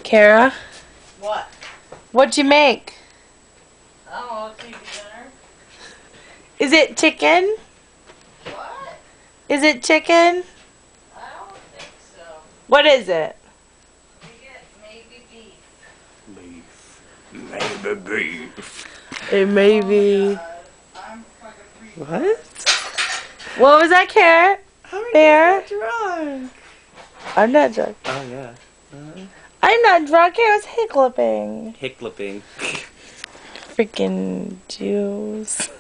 Kara, What? what'd you make? I don't know, TV dinner. Is it chicken? What? Is it chicken? I don't think so. What is it? We get maybe beef. Beef. Maybe beef. It may be. Oh my God. I'm fucking freaked. What? What was that, Kara? Bear? Drunk. I'm not drunk. Oh, yeah. I'm not drunk. I was hiccuping. Hiccuping. Freaking Jews.